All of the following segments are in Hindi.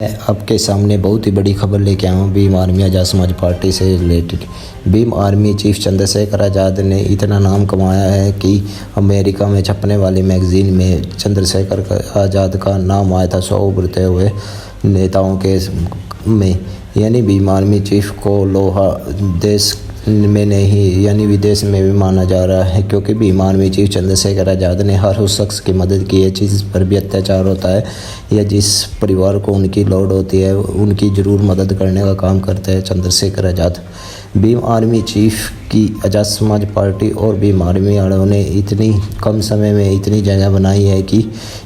मैं आपके सामने बहुत ही बड़ी खबर लेके आया हूँ भीम आर्मी आज़ाद समाज पार्टी से related. Bhim army chief Chandrashekhar Azad ने इतना नाम कमाया है कि अमेरिका में छपने वाली मैगजीन में चंद्रशेखर आज़ाद का नाम आया था 100 उभरते हुए नेताओं के में। यानी भीम आर्मी चीफ को लोहा देश में नहीं यानी विदेश में भी माना जा रहा है, क्योंकि भीम आर्मी चीफ चंद्रशेखर आज़ाद ने हर उस शख्स की मदद की है जिस पर भी अत्याचार होता है या जिस परिवार को उनकी लोड होती है उनकी ज़रूर मदद करने का काम करते हैं चंद्रशेखर आज़ाद। भीम आर्मी चीफ की आज़ाद समाज पार्टी और भीम आर्मी वालों ने इतनी कम समय में इतनी जगह बनाई है कि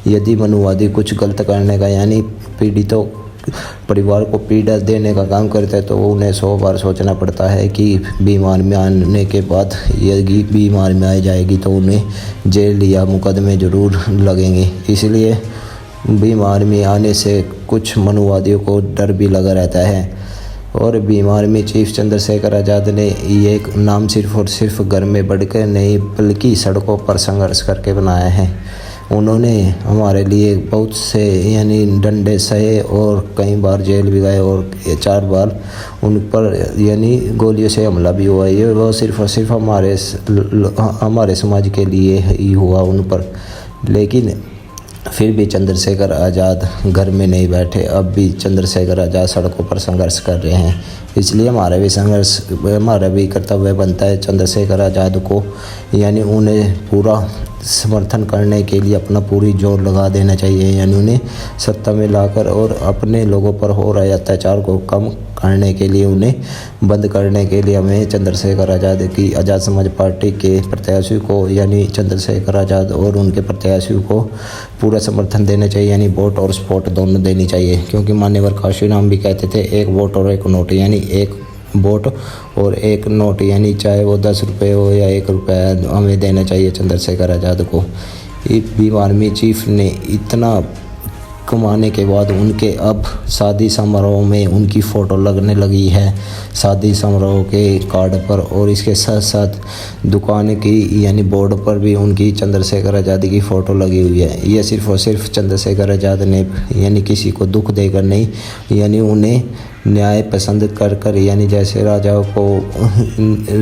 यदि मनुवादी कुछ गलत करने का यानी पीड़ितों परिवार को पीड़ा देने का काम करता है तो उन्हें 100 बार सोचना पड़ता है कि भीम आर्मी आने के बाद यदि भीम आर्मी आ जाएगी तो उन्हें जेल या मुकदमे ज़रूर लगेंगे। इसलिए भीम आर्मी आने से कुछ मनुवादियों को डर भी लगा रहता है। और भीम आर्मी चीफ चंद्रशेखर आज़ाद ने ये नाम सिर्फ और सिर्फ घर में बढ़कर नहीं बल्कि सड़कों पर संघर्ष करके बनाया है। उन्होंने हमारे लिए बहुत से यानी डंडे सहे और कई बार जेल भी गए और 4 बार उन पर यानी गोलियों से हमला भी हुआ। ये वो सिर्फ और सिर्फ हमारे समाज के लिए ही हुआ उन पर। लेकिन फिर भी चंद्रशेखर आज़ाद घर में नहीं बैठे, अब भी चंद्रशेखर आज़ाद सड़कों पर संघर्ष कर रहे हैं। इसलिए हमारा भी कर्तव्य बनता है चंद्रशेखर आज़ाद को यानी उन्हें पूरा समर्थन करने के लिए अपना पूरी जोर लगा देना चाहिए। यानी उन्हें सत्ता में लाकर और अपने लोगों पर हो रहे अत्याचार को कम करने के लिए उन्हें बंद करने के लिए हमें चंद्रशेखर आज़ाद की आज़ाद समाज पार्टी के प्रत्याशी को यानी चंद्रशेखर आज़ाद और उनके प्रत्याशियों को पूरा समर्थन देना चाहिए। यानी वोट और सपोर्ट दोनों देनी चाहिए, क्योंकि मान्यवर काशीराम भी कहते थे एक वोट और एक नोट, यानी एक वोट और एक नोट, यानी चाहे वो 10 रुपये हो या 1 रुपया हमें देना चाहिए चंद्रशेखर आज़ाद को। भीम आर्मी चीफ ने इतना कमाने के बाद उनके अब शादी समारोह में उनकी फ़ोटो लगने लगी है, शादी समारोह के कार्ड पर, और इसके साथ साथ दुकान की यानी बोर्ड पर भी उनकी चंद्रशेखर आज़ाद की फ़ोटो लगी हुई है। यह सिर्फ और सिर्फ चंद्रशेखर आज़ाद ने यानी किसी को दुख देकर नहीं, यानी उन्हें न्याय पसंद कर यानी जैसे राजाओं को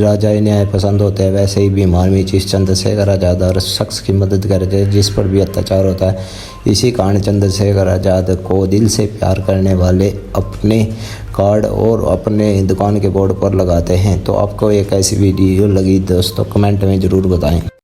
राजा न्याय पसंद होते हैं वैसे ही भीम आर्मी चीफ चंद्रशेखर आज़ाद हर शख्स की मदद करते हैं जिस पर भी अत्याचार होता है। इसी कारण चंद्रशेखर आज़ाद को दिल से प्यार करने वाले अपने कार्ड और अपने दुकान के बोर्ड पर लगाते हैं। तो आपको एक ऐसी वीडियो लगी दोस्तों कमेंट में ज़रूर बताएं।